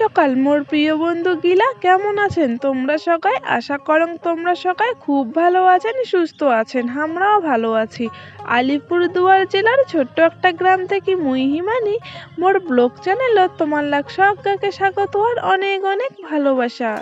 সকাল মোর প্রিয় বন্ধু গিলা কেমন আছেন তোমরা সবাই? আশা করং তোমরা সবাই খুব ভালো আছেন, সুস্থ আছেন। আমরাও ভালো আছি। আলিপুরদুয়ার জেলার ছোট্ট একটা গ্রাম থেকে মুই হিমানি মোর ব্লগ চ্যানেলত তোমার লাগ সবাইকে স্বাগত আর অনেক অনেক ভালোবাসা।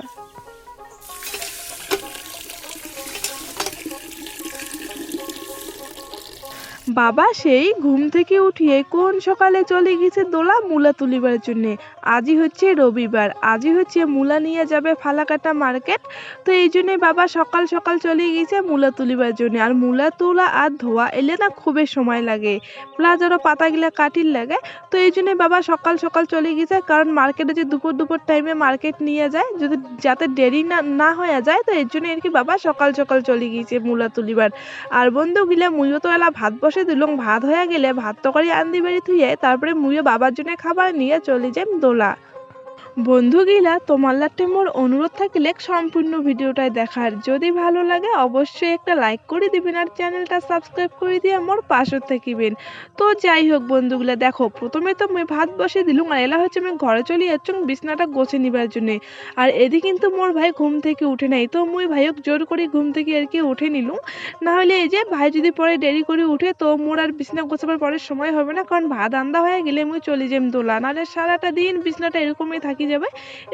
বাবা সেই ঘুম থেকে উঠিয়ে কোন সকালে চলে গেছে দোলা মূলা তুলিবার জন্যে। আজই হচ্ছে রবিবার, আজই হচ্ছে মূলা নিয়ে যাবে ফালাকাটা মার্কেট। তো এই জন্যে বাবা সকাল সকাল চলে গেছে মূলা তুলিবার জন্য। আর মূলা তোলা আর ধোয়া এলে না খুবই সময় লাগে, প্লাস আরও পাতাগুলা কাটির লাগে। তো এই জন্যে বাবা সকাল সকাল চলে গেছে, কারণ মার্কেটে যে দুপুর দুপুর টাইমে মার্কেট নিয়ে যায়, যদি যাতে দেরি না না হয়ে যায়, তো এর জন্য আর কি বাবা সকাল সকাল চলে গিয়েছে মূলা তুলিবার। আর বন্ধু গিলা মুইও তো এলা ভাত বসে দিলুম, ভাত হয়ে গেলে ভাত তরকারি আন্দি বাড়ি থুয়ে তারপরে মুইও বাবার জন্য খাবার নিয়ে চলে যাই দোলা। বন্ধুগিলা তোমার লাটে মোর অনুরোধ থাকলে সম্পূর্ণ ভিডিওটাই দেখার, যদি ভালো লাগে অবশ্যই একটা লাইক করে দিবেন আর চ্যানেলটা সাবস্ক্রাইব করে দিয়ে মোর পাশে থাকিবেন। তো যাই হোক বন্ধুগুলা, দেখো প্রথমে তো মুই ভাত বসে দিলুম আর এলা হচ্ছে আমি ঘরে চলে যাচ্ছি বিছনাটা গোছে নিবার জন্য। আর এদিকে কিন্তু মোর ভাই ঘুম থেকে উঠে নাই, তো মুই ভাইক জোর করে ঘুম থেকে আর কি উঠে নিলুম। না হলে এই যে ভাই যদি পরে দেরি করে উঠে তো মোর আর বিছনা গোছাবার পরে সময় হবে না, কারণ ভাত আন্দা হয়ে গেলে মুই চলে যাই দোলা, নাহলে সারাটা দিন বিছনাটা এরকমই থাকি যাবে।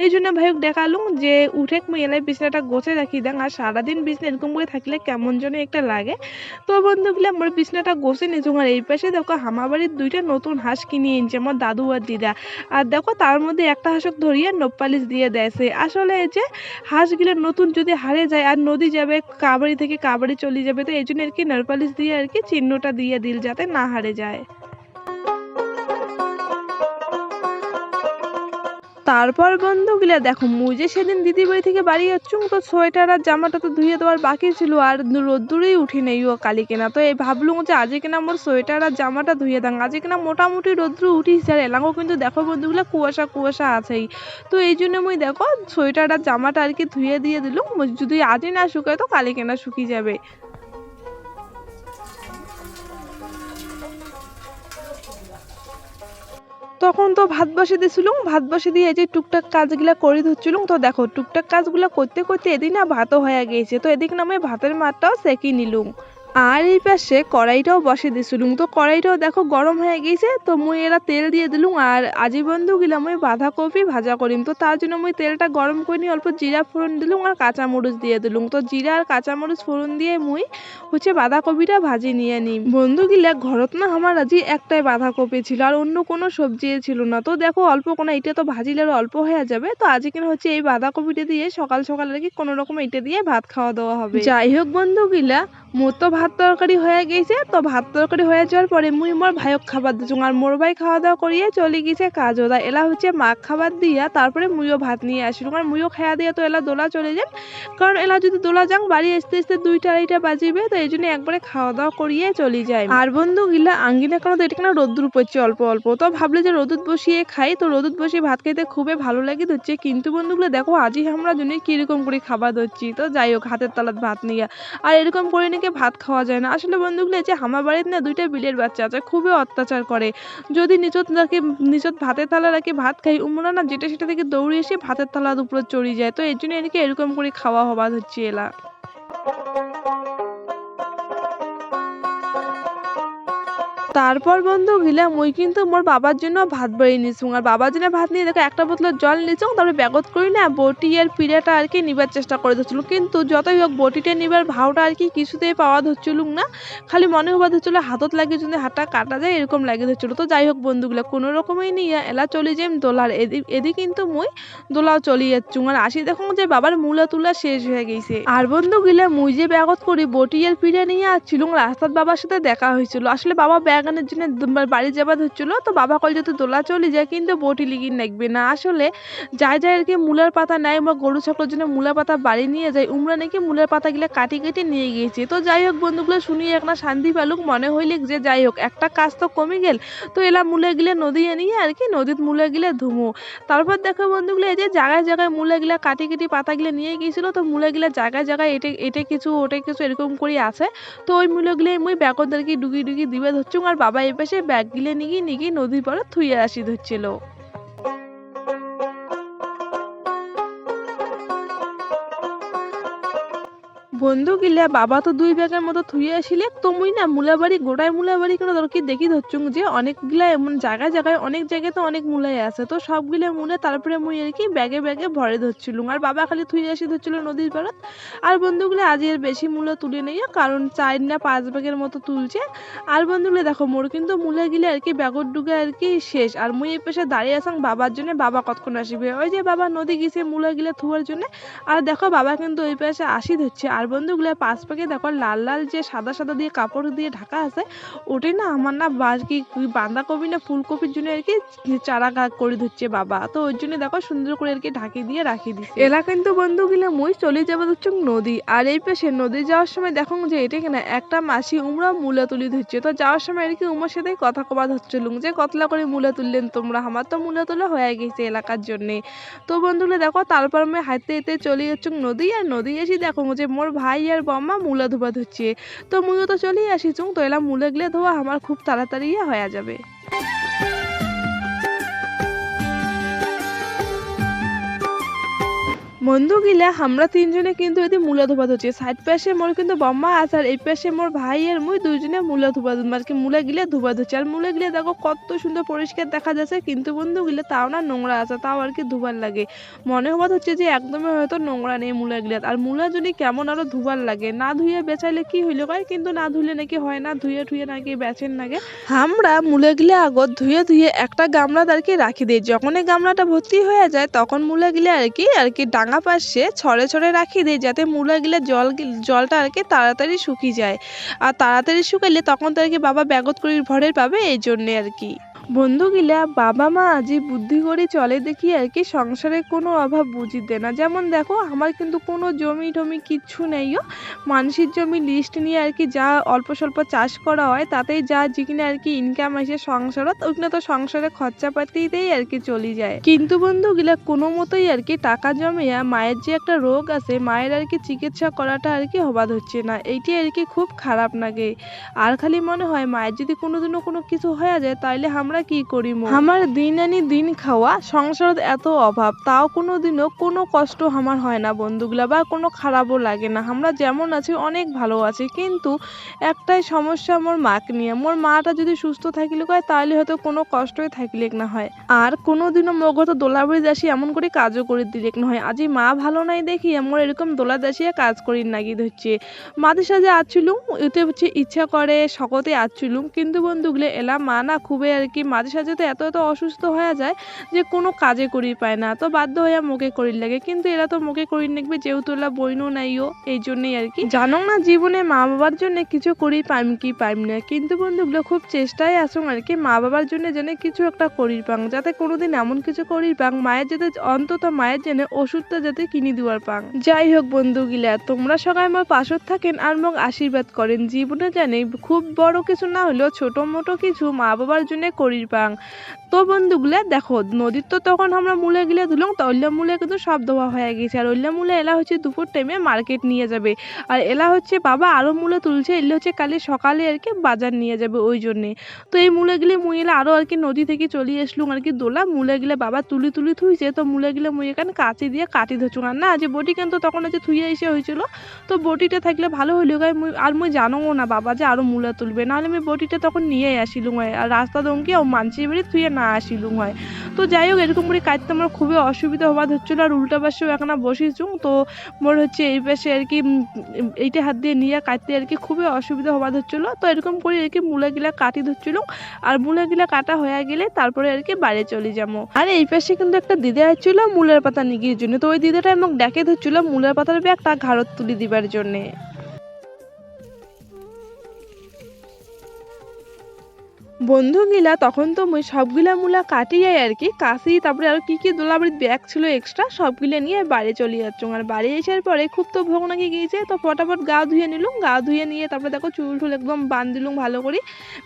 এই জন্য ভাইক দেখালুম যে উঠে মুই এলাই বিছনাটা গোছে রাখি দেন, আর সারাদিন বিছনা এরকম করে থাকলে কেমন যেন একটা লাগে। তো বন্ধুগুলো আমার বিছনাটা গোছে নিয়েছো। আর এই পাশে দেখো হামাবাড়ির দুইটা নতুন হাঁস কিনে এনেছে আমার দাদু আর দিদা। আর দেখো তার মধ্যে একটা হাঁসক ধরিয়ে নপালিশ দিয়ে দেয়ছে। আসলে এই যে হাঁসগুলো নতুন যদি হারিয়ে যায় আর নদী যাবে কাবাড়ি থেকে কাবাড়ি চলে যাবে, তো এই জন্য আর কি নপালিশ দিয়ে আর কি চিহ্নটা দিয়ে দিল যাতে না হারে যায়। তারপর বন্ধুগুলা দেখো মুই যে সেদিন দিদি বাড়ি থেকে বাড়ি যাচ্ছুম, তো সোয়েটার আর জামাটা তো ধুয়ে দেওয়ার বাকি ছিল আর রোদ্দুরেই উঠি নেই ও কালি কেনা। তো এই ভাবলুম যে আজকে কিনা মোর সোয়েটার আর জামাটা ধুয়ে দাং, আজকে কিনা মোটামুটি রোদ্দুর উঠিস আর এলাকাও কিন্তু দেখো বন্ধুগুলা কুয়াশা কুয়াশা আছেই। তো এই জন্য মুই দেখো সোয়েটার আর জামাটা আর কি ধুয়ে দিয়ে দিলুম, যদি আজই না শুকায় তো কালি কেনা শুকিয়ে যাবে। তখন তো ভাত বসে দিয়েছিলুম, ভাত বসে দিয়ে এই যে টুকটাক কাজগুলা করে ধরছিলুম। তো দেখো টুকটাক কাজগুলা করতে করতে এদিন না ভাতও হয়ে গিয়েছে, তো এদিক নামে ভাতের মারটাও সেঁকে নিলুম। আর এই পাশে কড়াইটাও বসে দিছিলুম, তো কড়াইটাও দেখো গরম হয়ে গেছে। তো মুই এরা তেল দিয়ে দিলুম আর আজি বন্ধু গিলা মুই বাঁধাকপি ভাজা করিম। তো তার জন্য মুই তেলটা গরম করে নিয়ে অল্প জিরা ফোড়ন দিলুম আর কাঁচামরিচ দিয়ে দিলুম। তো জিরা আর কাঁচামরিচ ফোড়ন দিয়ে মুই হচ্ছে বাঁধাকপিটা ভাজি নিয়ে নিই। বন্ধু গিলা ঘরত না আমার আজি একটাই বাঁধাকপি ছিল আর অন্য কোনো সবজি ছিল না। তো দেখো অল্প কোনো এটা তো ভাজিলে আর অল্প হয়ে যাবে, তো আজকে কিনা হচ্ছে এই বাঁধাকপিটা দিয়ে সকাল সকাল আর কি কোনো রকম এটা দিয়ে ভাত খাওয়া দাওয়া হবে। যাই হোক বন্ধু গিলা মোর তো ভাত তরকারি হয়ে গেছে। তো ভাত তরকারি হয়ে যাওয়ার পরে মুই মোর ভাইক খাবার দিচ্ছি আর মোর ভাই খাওয়া দাওয়া করিয়ে চলে গেছে কাজও দা। এলা হচ্ছে মাক খাবার দিয়া তারপরে মুইও ভাত নিয়ে আসিল, আর মুইও খাওয়া দিয়ে তো এলা দোলা চলে যান, কারণ এলা যদি দোলা যাং বাড়ি আসতে আসতে 2টা 2:30 বাজিবে। তো এই জন্য একবারে খাওয়া দাওয়া করিয়ে চলে যায়। আর বন্ধু গিলা আঙ্গিনা কেন তো এটা কেন রোদ্দুর পড়ছে অল্প অল্প, তো ভাবলে যে রোদুত বসিয়ে খাই, তো রোদুত বসিয়ে ভাত খাইতে খুবই ভালো লাগে ধরছে। কিন্তু বন্ধুগুলো দেখো আজই আমরা জন্য কিরকম করে খাবার ধরছি। তো যাই হোক হাতের তালাত ভাত নিয়ে আর এরকম করে নাকি ভাত খাওয়া যায় না। আসলে বন্ধুগুলো যে আমার বাড়িতে না 2টা বিলের বাচ্চা আছে, খুবই অত্যাচার করে। যদি নিচত ভাতের থালা রাখি ভাত খাই, উমরা না যেটা সেটা থেকে দৌড়ে এসে ভাতের থালার উপরে চড়ে যায়। তো এর জন্য এদিকে এরকম করে খাওয়া হওয়া হচ্ছে এলা। তারপর বন্ধু গিলা মুই কিন্তু মোর বাবার জন্য ভাত বাড়ি নিছুং, আর বাবার জন্য ভাত নিয়ে দেখো একটা বোতলের জল নিছুং। তারপরে ব্যাগত করি না বটি আর পিড়াটা আর কি নিবার চেষ্টা করে ধরছিল, কিন্তু যতই হোক বটিটা নিবার ভাওটা আর কি কিছুতেই পাওয়া ধরছিলুম না। খালি মনে হওয়া ধরছিল হাতত লাগে যদি হাতটা কাটা যায় এরকম লাগে ধরছিল। তো যাই হোক বন্ধুগুলা কোনো রকমই নিয়ে এলা চলে যাই দোলার। এদিক কিন্তু মুই দোলাও চলে যাচ্ছুং আর আসি দেখো যে বাবার মূলা তুলা শেষ হয়ে গেছে। আর বন্ধুগুলা মুই যে ব্যাগত করি বটি আর পিড়া নিয়ে আসছিলুম, রাস্তার বাবার সাথে দেখা হয়েছিল। আসলে বাবা ব্যাগানের জন্য বাড়ি যাবার হচ্ছিল, তো বাবা কল যেহেতু দোলা চলে যায় কিন্তু বটি লিগি লাগবে না। আসলে যাই যাই আর কি মূলার পাতা নেয় বা গরু ছাগলের জন্য মূলার পাতা বাড়ি নিয়ে যায়, উমরা নাকি মূলার পাতাগুলা কাটি কেটে নিয়ে গিয়েছে। তো যাই হোক বন্ধুগুলো শুনিয়ে একটা শান্তি পেলুক, মনে হইলে যে যাই হোক একটা কাজ তো কমে গেল। তো এলা মূলা গিলে নদী নিয়ে আর কি নদীত মূলা গিলে ধুমো। তারপর দেখো বন্ধুগুলো এই যে জায়গায় জায়গায় মূলা গিলা কাটি কেটে পাতাগুলো নিয়ে গিয়েছিল, তো মূলা গিলা জায়গায় জায়গায় এটে কিছু ওটে কিছু এরকম করে আছে। তো ওই মূলাগুলো মুই ব্যাগদেরকে ডুগি ডুগি দিবে ধরছুম, আর বাবা এপাশে ব্যাগ গিলে নিগি নিগি নদী পাড়ে থুয়ে আসি ধরছিল। বন্ধু গিলা বাবা তো 2 ব্যাগের মতো থুয়ে আসিলে তো মুই না মূলাবাড়ি গোড়ায় মূলাবাড়ি কেন দরকি দেখি ধরছুং যে অনেকগুলা এমন জায়গায় জায়গায় অনেক জায়গায় তো অনেক মূলাই আছে, তো সবগুলা মূলে তারপরে মুই আর কি ব্যাগে ব্যাগে ভরে ধরছিলুম আর বাবা খালি থুয়ে আসি ধরছিল নদীর পাড়ত। আর বন্ধুগুলো আজ এর বেশি মূলা তুলে নেই কারণ 4 না 5 ব্যাগের মতো তুলছে। আর বন্ধুগুলো দেখো মোর কিন্তু মূলা গিলে আর কি ব্যাগর ডুগে আর কি শেষ, আর মুই এই পাশে দাঁড়িয়ে আসাম বাবার জন্য, বাবা কতক্ষণ আসবে ওই যে বাবা নদী গেছে মূলা গিলে থুয়ার জন্য। আর দেখো বাবা কিন্তু ওই পাশে আসি ধরছে। আর বন্ধুগুলো পাশ পাকে দেখো লাল লাল যে সাদা সাদা দিয়ে কাপড় দিয়ে ঢাকা আছে, ওটাই না আমার না কি বাঁধাকপি না ফুলকপির জন্য আর কি চারা করে ধরছে বাবা, তো ওই জন্য দেখো সুন্দর করে আর কি ঢাকি দিয়ে রাখি দিচ্ছে। এলা কিন্তু বন্ধুগুলো মুই চলে যাবো হচ্ছে নদী, আর এই পাশে নদী যাওয়ার সময় দেখো যে এটা কিনা একটা মাসি উমরা মূলা তুলি ধরছে, তো যাওয়ার সময় আর কি উমার সাথে কথা কবা ধরছিল যে কতলা করে মূলা তুললেন তোমরা, আমার তো মূলা তোলা হয়ে গেছে এলাকার জন্য। তো বন্ধুগুলো দেখো তারপর আমি হাঁটতে হাঁটতে চলে যাচ্ছি নদী, আর নদী এসে দেখো যে মোর ভাই আর বম্মা মূলা ধোবা ধরছে, তো মুইও তো চলেই আসিছুং, তো এলা মূলা গিলে ধোয়া আমার খুব তাড়াতাড়ি হয়ে যাবে। বন্ধু গিলা আমরা 3 জনে কিন্তু এদি মূলা ধোবা ধরছি, সাইড পাশে মোর কিন্তু বম্মা আছে আর এই পাশে মোর ভাই আর মুই 2 জনে মূলা ধোবা আর কি মূলা গিলা ধোবা ধরছি। আর মূলা গিলা দেখো কত সুন্দর পরিষ্কার দেখা যাচ্ছে, কিন্তু বন্ধু গিলা তাও না নোংরা আছে, তাও আর কি ধোবার লাগে। মনে হওয়া হচ্ছে যে একদমই হয়তো নোংরা নেই মূলা গিলা। আর মূলা যদি কেমন আরো ধোবার লাগে, না ধুয়ে বেচাইলে কি হইলো কয়, কিন্তু না ধুলে নাকি হয় না, ধুয়ে ঠুয়ে নাকি বেচেন নাকি। আমরা মূলা গিলা আগত ধুয়ে ধুয়ে একটা গামলা আর কি রাখি দিই, যখন এই গামলাটা ভর্তি হয়ে যায় তখন মূলা গিলা আর কি ডাঙা পাশে ছড়ে ছড়ে রাখি দিই, যাতে মূলা গিলা জলটা আর কি তাড়াতাড়ি শুকিয়ে যায়। আর তাড়াতাড়ি শুকাইলে তখন তো আর কি বাবা ব্যাগত করে ভরে পাবে, এই জন্যে আর কি। বন্ধু গিলা বাবা মা যে বুদ্ধি করে চলে দেখি আর কি সংসারে কোনো অভাব বুঝিতে না। যেমন দেখো আমার কিন্তু কোনো জমি টমি কিচ্ছু নেইও, মানুষের জমি লিস্ট নিয়ে আর কি যা অল্প স্বল্প চাষ করা হয় তাতেই যা যেখানে আর কি ইনকাম আসে সংসারত, ওইখানে তো সংসারে খরচাপাতিতেই আর কি চলে যায়। কিন্তু বন্ধু গিলা কোনো মতোই আর কি টাকা জমিয়া মায়ের যে একটা রোগ আছে, মায়ের আর কি চিকিৎসা করাটা আর কি হবাদ হচ্ছে না, এইটাই আর কি খুব খারাপ লাগে। আর খালি মনে হয় মায়ের যদি কোনোদিনও কোনো কিছু হয়ে যায় তাইলে আমরা কি করি, আমার দিন আনি দিন খাওয়া সংসারত এত অভাব, তাও কোনোদিনও কোনো কষ্ট আমার হয় না বন্ধুগুলা, বা কোনো খারাপও লাগে না, আমরা যেমন আছি অনেক ভালো আছি। কিন্তু একটাই সমস্যা মোর মাকে নিয়ে, মোর মাটা যদি সুস্থ থাকিলে কয় তাহলে হয়তো কোনো কষ্টই থাকিলে না হয়, আর কোনোদিনও মগ তো দোলাবাড়ি দাসী এমন করে কাজও করে দিলে না হয়। আজি মা ভালো নাই দেখি আমার এরকম দোলা দাসিয়া কাজ করি নাকি ধরছে। মাদের সাথে আসছিলুম এতে হচ্ছে ইচ্ছা করে সকতে আসছিলুম, কিন্তু বন্ধুগুলো এলা মা না খুবই আর কি মাঝে সাঝে তো এত এত অসুস্থ হয়ে যায় যে কোনো কাজে করি পায় না, তো বাধ্য হইয়া মুখে করি লাগে। কিন্তু এরা তো মুখে করি নেবে যেহেতু এলা বইনও নাইও, এই জন্যই আর কি। জানো না জীবনে মা বাবার জন্য কিছু করি পাইম কি পাইম না, কিন্তু বন্ধুগুলো খুব চেষ্টায় আসুন আর কি মা বাবার জন্য যেন কিছু একটা করি পাং, যাতে কোনোদিন এমন কিছু করি পাং মায়ের যাতে অন্তত মায়ের জন্য ওষুধটা যাতে কিনে দেওয়ার পাং। যাই হোক বন্ধুগুলা তোমরা সবাই আমার পাশত থাকেন আর মোক আশীর্বাদ করেন, জীবনে জানি খুব বড় কিছু না হলেও ছোট মোটো কিছু মা বাবার জন্য করি পাং। তো বন্ধুগুলা দেখো নদীর তো তখন আমরা মূলে গিলে ধুলাম, তো ওইলা মূলে কিন্তু সব ধোয়া হয়ে গেছে, আর ওইলা মূলে এলা হচ্ছে দুপুর টাইমে মার্কেট নিয়ে যাবে, আর এলা হচ্ছে বাবা আরো মূলে তুলছে, এলে হচ্ছে কালি সকালে আর কি বাজার নিয়ে যাবে ওই জন্যে। তো এই মূলে গিলে মুই এলা আরো আর কি নদী থেকে চলে আসলুম আর কি দোলা মূলে গিলে বাবা তুলি তুলি থুইছে, তো মূলে গিলে মুই এখানে কাঁচি দিয়ে কাটি ধরছু না যে বটি কিন্তু তখন হচ্ছে থুইয়ে এসে হয়েছিল, তো বটিটা থাকলে ভালো হইলো গায়ে মুই আর মুই জানো না বাবা যে আরো মূলা তুলবে, নাহলে আমি বটিটা তখন নিয়ে আসিলুম হয়, আর রাস্তা দমকে ও মানসির বাড়ি থুয়ে না আসিলুম হয়। তো যাই হোক এরকম করে কাটতে আমার খুবই অসুবিধা হওয়া হচ্ছিল, আর উল্টা পাশেও এখন বসেছুম, তো মোর হচ্ছে এই পাশে আর কি এইটা হাত দিয়ে নিয়ে কাটতে আর কি খুবই অসুবিধা হওয়া হচ্ছিল। তো এরকম করে আর কি মূলাগুলা কাটি ধরছিল, আর মূলাগুলা কাটা হয়ে গেলে তারপরে আর কি বাড়ি চলে যাবো। আর এই পাশে কিন্তু একটা দিদা আসছিল মূলের পাতা নিগির জন্য, তো ওই দিদাটা আমাকে ডেকে ধরছিল মূলের পাতার ব্যাগটা ঘাড়ত তুলে দিবার জন্যে। বন্ধুগুলা তখন তো মুই সবগুলা মূলা কাটিয়ে আর কি কাশি তারপরে আর কি কি দোলাবাড়ির ব্যাগ ছিল এক্সট্রা সবগুলো নিয়ে বাড়ি চলে যাচ্ছ। আর বাড়ি আসার পরে খুব তো ভোগ নাকি গিয়েছে, তো ফটাফট গা ধুয়ে নিলুম, গা ধুয়ে নিয়ে তারপরে দেখো চুল টুল একদম বাঁধ দিলুম ভালো করে,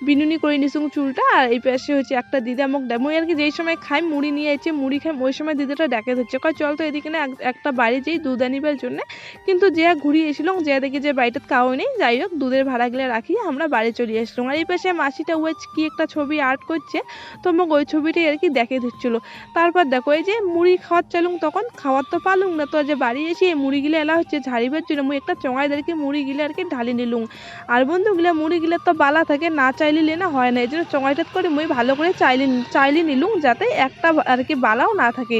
বিনুনি করে নিছুম চুলটা। আর এই পাশে হচ্ছে একটা দিদা মোক মুই আর কি যেই সময় খাই মুড়ি নিয়ে যাচ্ছি, মুড়ি খাই ওই সময় দিদাটা ডেকে ধরছে কয় চল তো এদিকে না একটা বাড়ি যেই দুধ আনিবার জন্য। কিন্তু যে ঘুরিয়ে এসেছিলাম যে দেখি যে বাড়িটা কাউ নেই, যাই হোক দুধের ভাড়া গেলে রাখি আমরা বাড়ি চলে আসলাম। আর এই পাশে মাসিটা ওয়েজ কি একটা ছবি আর্ট করছে, তো মোক ওই ছবিটাই আর কি দেখে দিচ্ছিল। তারপর দেখো এই যে মুড়ি খাওয়ার চালুম, তখন খাওয়ার তো পারলুম না, তো যে বাড়ি এসে মুড়িগুলো এলা হচ্ছে ঝাড়িবার জন্য মুই একটা চঙাইদেরকে মুড়িগুলো আর কি ঢালি নিলুম। আর বন্ধুগুলো মুড়িগুলো তো বালা থাকে, না চাইলে না হয় না, এই জন্য চঙাইটাত করে মুই ভালো করে চাইলে নিলুম যাতে একটা আর কি বালাও না থাকে।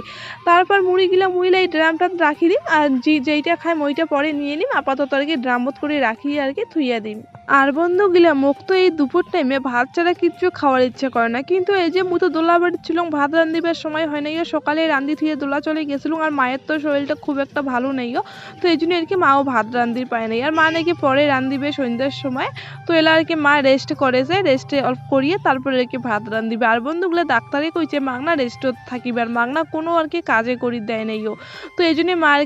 তারপর মুড়িগুলো মুইলে এই ড্রামটা রাখি দিম, আর যেইটা খাই ওইটা পরে নিয়ে নিম, আপাতত আর কি ড্রামত করে রাখি আর কি থুইয়া দিম। আর বন্ধুগুলা মোক তো এই দুপুর টাইমে ভাত ছাড়া কিচ্ছু খাওয়ার ইচ্ছে করে না, কিন্তু এই যে মুই তো দোলা বাড়ি ছিলাম, ভাত রান্ধিবার সময় হয় নাই, সকালে রান্ধি থুয়ে দোলা চলে গেছিলাম, আর মায়ের তো শরীরটা খুব একটা ভালো নেই, তো এই জন্য আর কি মাও ভাত রান্ধি পায় নাই, আর মা নাকি পরে রান্ধিবে সন্ধ্যার সময়, তো এলা আর কি মা রেস্ট করেছে, রেস্টে অল্প করিয়ে তারপরে আর কি ভাত রান্ধিবে। আর বন্ধুগুলা ডাক্তারে কইছে মাগনা রেস্ট থাকিবে, আর মাগনা কোনো আর কি কাজে করি দেয় নাই, তো এই জন্য মা আর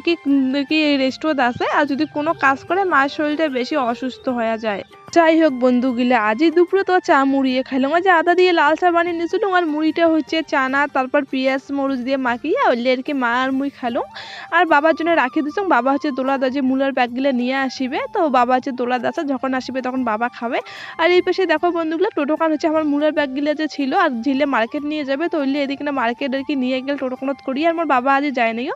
কি রেস্টও আছে, আর যদি কোনো কাজ করে মায়ের শরীরটা বেশি অসুস্থ হয়ে যায়। যাই হোক বন্ধুগুলা, আজই দুপুরে তো চা মুড়িয়ে খাইলাম, যে আদা দিয়ে লাল চা বানিয়ে নিয়েছিল, আর মুড়িটা হচ্ছে চানা তারপর পেঁয়াজ মরিচ দিয়ে মাখিয়ে ওইলে আর কি মা আর মুই খাইলাম। আর বাবার জন্য রাখি দিচ্ছিলাম, বাবা হচ্ছে দোলা দাজে মূলার ব্যাগগুলো নিয়ে আসিবে, তো বাবা হচ্ছে দোলা দাসা যখন আসিবে তখন বাবা খাবে। আর এই পাশে দেখো বন্ধুগুলো টোটোকান হচ্ছে আমার মূলার ব্যাগগুলো যে ছিল আর ঝিলে মার্কেট নিয়ে যাবে, তো ওইলে এদিকে না মার্কেট আর কি নিয়ে গেলে টোটোকানত করি, আর আমার বাবা আজ যায় নাইও,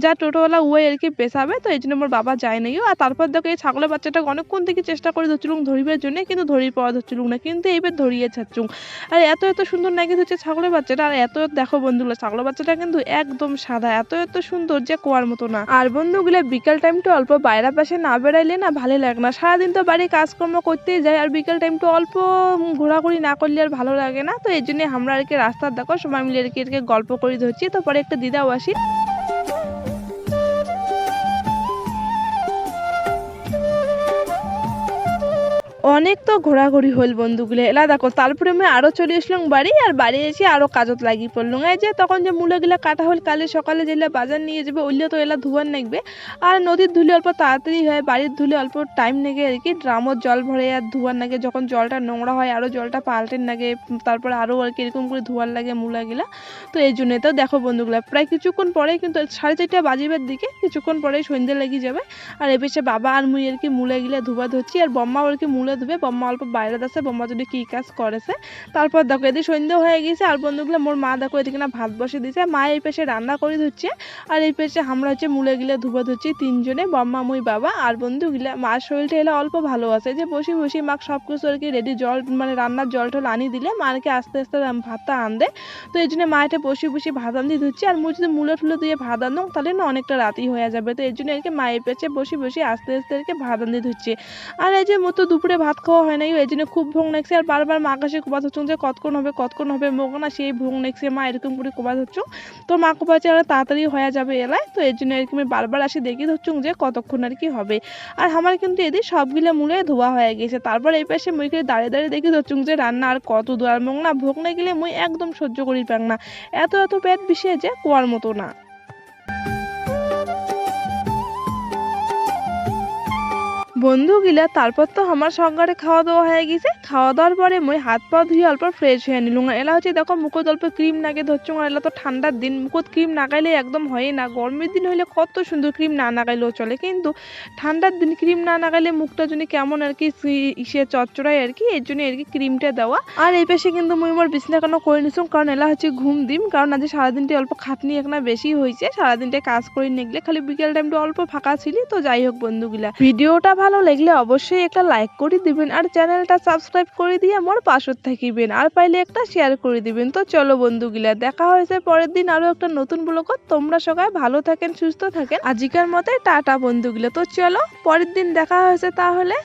যা টোটোওয়ালা ওই আর কি পেছাবে, তো এই জন্য আমার বাবা যায় নাইও। আর তারপর দেখো এই ছাগলের বাচ্চাটা অনেকক্ষণ থেকে চেষ্টা করে ধরছিলুম ধরিবার জন্য, কিন্তু ধরি পাওয়া ধরছিলুম না, কিন্তু এইবার ধরিয়ে ছাড়ছুম। আর এত এত সুন্দর নাকি হচ্ছে ছাগলের বাচ্চাটা, আর এত দেখো বন্ধুগুলো ছাগলের বাচ্চাটা কিন্তু একদম সাদা, এত এত সুন্দর যে কোয়ার মতো না। আর বন্ধুগুলো বিকাল টাইমটা অল্প বাইরের পাশে না বেড়াইলে না ভালো লাগে না, সারাদিন তো বাড়ি কাজকর্ম করতেই যায়, আর বিকাল টাইমটা অল্প ঘোরাঘুরি না করলে আর ভালো লাগে না, তো এই জন্য আমরা আর কি রাস্তার দেখো সবাই মিলে আর কি গল্প করে ধরছি। তো পরে একটা দিদাও আসি। অনেক তো ঘোরাঘুরি হল বন্ধুগুলো, এলা দেখো তারপরে আমি আরো চলে আসলাম বাড়ি, আর বাড়ি এসে আরো কাজত লাগি পড়লাম। এই যে তখন যে মূলাগুলা কাটা হল, কালে সকালে যেগুলা বাজার নিয়ে যাবে ওইলে তো এলা ধুয়ার লাগবে, আর নদীর ধুলে অল্প তাড়াতাড়ি হয়, বাড়ির ধুলে অল্প টাইম লাগে আর কি, ড্রামত জল ভরে আর ধোয়ার লাগে, যখন জলটা নোংরা হয় আরো জলটা পাল্টেন লাগে, তারপর আরো আর কি এরকম করে ধোয়ার লাগে মূলাগুলা। তো এই জন্য তো দেখো বন্ধুগুলা প্রায় কিছুক্ষণ পরে কিন্তু 4:30 বাজিবার দিকে কিছুক্ষণ পরে সন্ধ্যে লেগে যাবে, আর এ পেছে বাবা আর মুই আর কি মূলাগুলা ধোয়া ধরছি, আর বম্মা আর কি মূলা ধুবে, বম্মা অল্প বাইরে আছে, বম্মা যদি কি কাজ করেছে। তারপর দেখো এদিকে সন্ধ্যে হয়ে গেছে, আর বন্ধুগুলো মোর মা দেখো এদিকে না ভাত বসে দিয়েছে, মা এই পেশে রান্না করে ধরছে, আর এই পেশে আমরা হচ্ছে মূলাগুলা ধুবা ধরছি তিনজনে, বম্মা মুই বাবা। আর বন্ধুগুলা মার শরীরটা এলা অল্প ভালো আছে, যে বসে বসে মাকে সব কিছু আর কি রেডি জল মানে রান্নার জল টল আনি দিলে মা আর কি আস্তে আস্তে ভাতটা আন দেয়, তো এই জন্য মা এটা বসে বসে ভাত আন দিয়ে ধরছি, আর মুই যদি মূলা টুলো দিয়ে ভাত আনো তাহলে না অনেকটা রাতি হয়ে যাবে, তো এই জন্য আর কি মায়ের পেছে বসে বসে আস্তে আস্তে আর কি ভাত আন দিয়ে ধরছে। আর এই যে মতো দুপুরে ভাত খাওয়া হয় নাই, এই জন্য খুব ভোগ লাগছে, আর বারবার মা কাছে কোবাত হচ্ছ যে কতক্ষণ হবে মোক না সেই ভোগ লাগছে, মা এরকম করে কোবাত হচ্ছ, তো মা কোবাচ্ছে আর তাড়াতাড়ি হয়ে যাবে এলায়, তো এই জন্য এরকম বারবার আসি দেখি হচ্ছ যে কতক্ষণ আর কি হবে। আর আমার কিন্তু এদিকে সবগুলো মূলে ধোয়া হয়ে গেছে, তারপর এই পাশে মুই দাঁড়িয়ে দাঁড়িয়ে দেখি হচ্ছ যে রান্না আর কত দূর, আর মোক না ভোগ না গেলে মুই একদম সহ্য করি পাং না, এত এত পেট বিষে যে কোয়ার মতো না। বন্ধুগুলা তারপর তো আমার সঙ্গে খাওয়া দাওয়া হয়ে গেছে, খাওয়া দাওয়ার পরে মুই হাত পা ধুয়ে অল্প ফ্রেশ হয়ে নিলুম। এলা হচ্ছে দেখো মুখত অল্প ক্রিম নাগে ধরছো, আর এলা তো ঠান্ডার দিন মুখত ক্রিম নাগাইলে একদম হয় না, গরমের দিন হইলে কত সুন্দর ক্রিম না নাগাইলেও চলে, কিন্তু ঠান্ডার দিন ক্রিম না নাগাইলে মুখটা যদি কেমন আর কি ইসে চচ্চড়ায় আর কি, এর জন্য আর কি ক্রিমটা দেওয়া। আর এই পাশে কিন্তু মুই মোর বিছনা কেন করে নিছুম, কারণ এলা হচ্ছে ঘুম দিম, কারণ আজ সারাদিনটা অল্প খাটনি একটা বেশি হয়েছে, সারাদিনটা কাজ করে নিগলে খালি বিকেল টাইমটা অল্প ফাঁকা ছিলি। তো যাই হোক বন্ধুগুলা, ভিডিওটা ভালো লাগলে অবশ্যই একটা লাইক করে দিবেন, আর চ্যানেলটা সাবস্ক্রাইব করে দিয়ে মোর পাশে থাকিবেন, আর পাইলে একটা শেয়ার করে দিবেন। তো চলো বন্ধুগুলা, দেখা হয়েছে পরের দিন আরো একটা নতুন ব্লগত, তোমরা সবাই ভালো থাকেন সুস্থ থাকেন, আজিকার মতে টাটা বন্ধুগুলা। তো চলো পরের দিন দেখা হয়েছে তাহলে।